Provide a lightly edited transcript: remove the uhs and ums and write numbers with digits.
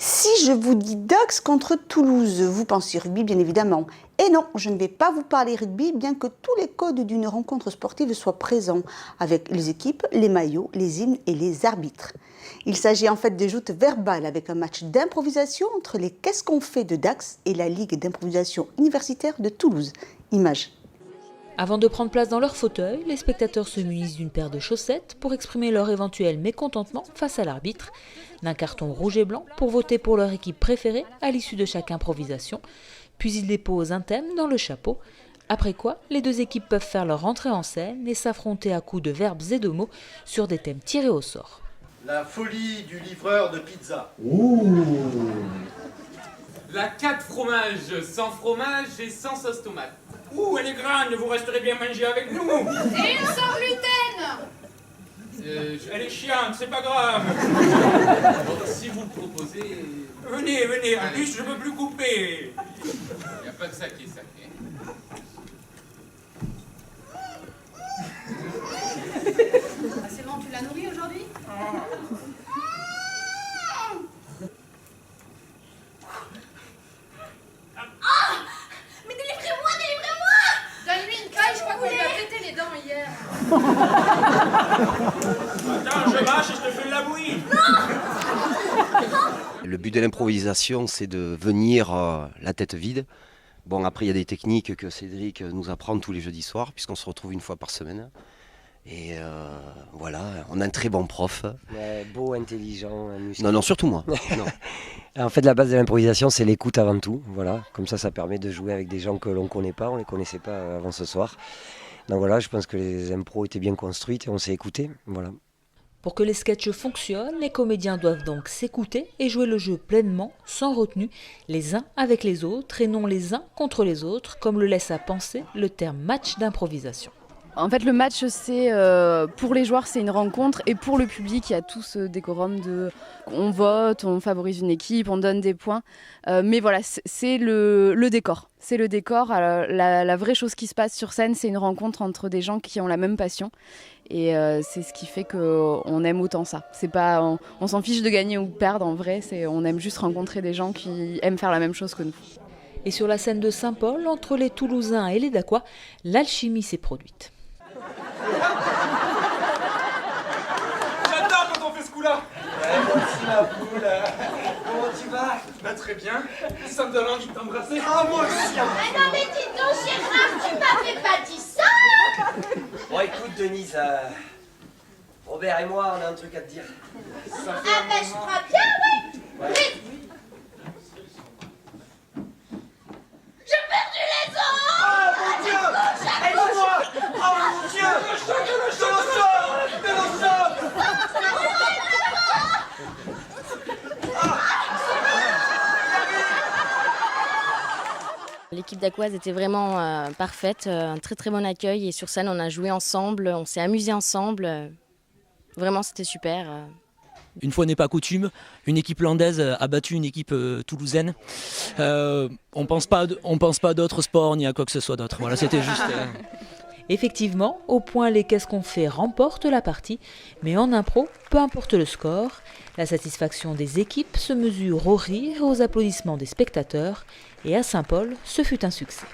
Si je vous dis Dax contre Toulouse, vous pensez rugby bien évidemment. Et non, je ne vais pas vous parler rugby, bien que tous les codes d'une rencontre sportive soient présents, avec les équipes, les maillots, les hymnes et les arbitres. Il s'agit en fait de joutes verbales avec un match d'improvisation entre les Qu'est-ce qu'on fait de Dax et la Ligue d'improvisation universitaire de Toulouse. Image. Avant de prendre place dans leur fauteuil, les spectateurs se munissent d'une paire de chaussettes pour exprimer leur éventuel mécontentement face à l'arbitre, d'un carton rouge et blanc pour voter pour leur équipe préférée à l'issue de chaque improvisation, puis ils déposent un thème dans le chapeau, après quoi les deux équipes peuvent faire leur entrée en scène et s'affronter à coups de verbes et de mots sur des thèmes tirés au sort. La folie du livreur de pizza. La 4 fromages, sans fromage et sans sauce tomate. Elle est grande, vous resterez bien manger avec nous. Et une sans gluten. Elle est chiante, c'est pas grave. Bon, si vous le proposez... Venez, en plus je peux plus couper. Il n'y a pas que ça qui est sacré. C'est bon, tu l'as nourri aujourd'hui? Mais délivrez-moi! Donne-lui une caille, je crois qu'on lui a pété les dents hier. Attends, je mâche et je te fais de la bouillie. Le but de l'improvisation, c'est de venir la tête vide. Bon, après, il y a des techniques que Cédric nous apprend tous les jeudis soirs, puisqu'on se retrouve une fois par semaine. Et voilà, on a un très bon prof. Beau, intelligent, musclé. Non, surtout moi. Non. En fait, la base de l'improvisation, c'est l'écoute avant tout. Voilà. Comme ça permet de jouer avec des gens que l'on ne connaît pas. On ne les connaissait pas avant ce soir. Donc voilà, je pense que les impros étaient bien construites et on s'est écouté. Voilà. Pour que les sketchs fonctionnent, les comédiens doivent donc s'écouter et jouer le jeu pleinement, sans retenue, les uns avec les autres et non les uns contre les autres, comme le laisse à penser le terme match d'improvisation. En fait, le match, c'est pour les joueurs, c'est une rencontre, et pour le public, il y a tout ce décorum de on vote, on favorise une équipe, on donne des points. Mais voilà, c'est le décor. C'est le décor. La vraie chose qui se passe sur scène, c'est une rencontre entre des gens qui ont la même passion. Et c'est ce qui fait qu'on aime autant ça. C'est pas, on s'en fiche de gagner ou de perdre, en vrai. On aime juste rencontrer des gens qui aiment faire la même chose que nous. Et sur la scène de Saint-Paul, entre les Toulousains et les Dacois, l'alchimie s'est produite. J'adore quand on fait ce coup-là. Moi aussi, ma poule. Comment tu vas? Très bien. Ça me donne envie de t'embrasser. Ah, moi aussi. Ah non mais dis donc, Gérard, tu m'avais pas dit ça. Bon, écoute, Denise, Robert et moi, on a un truc à te dire. Ah ben je crois bien, ouais. Oui. J'ai perdu les os. Oh mon Dieu! Aide-moi! Oh mon Dieu! De l'eau chaude! L'équipe d'Aquoise était vraiment parfaite, un très très bon accueil et sur scène on a joué ensemble, on s'est amusé ensemble, vraiment c'était super. Une fois n'est pas coutume, une équipe landaise a battu une équipe toulousaine. On pense pas à d'autres sports ni à quoi que ce soit d'autre. Voilà, c'était juste. Effectivement, au point les Qu'est-ce qu'on fait remportent la partie, mais en impro, peu importe le score, la satisfaction des équipes se mesure au rire et aux applaudissements des spectateurs, et à Saint-Paul, ce fut un succès.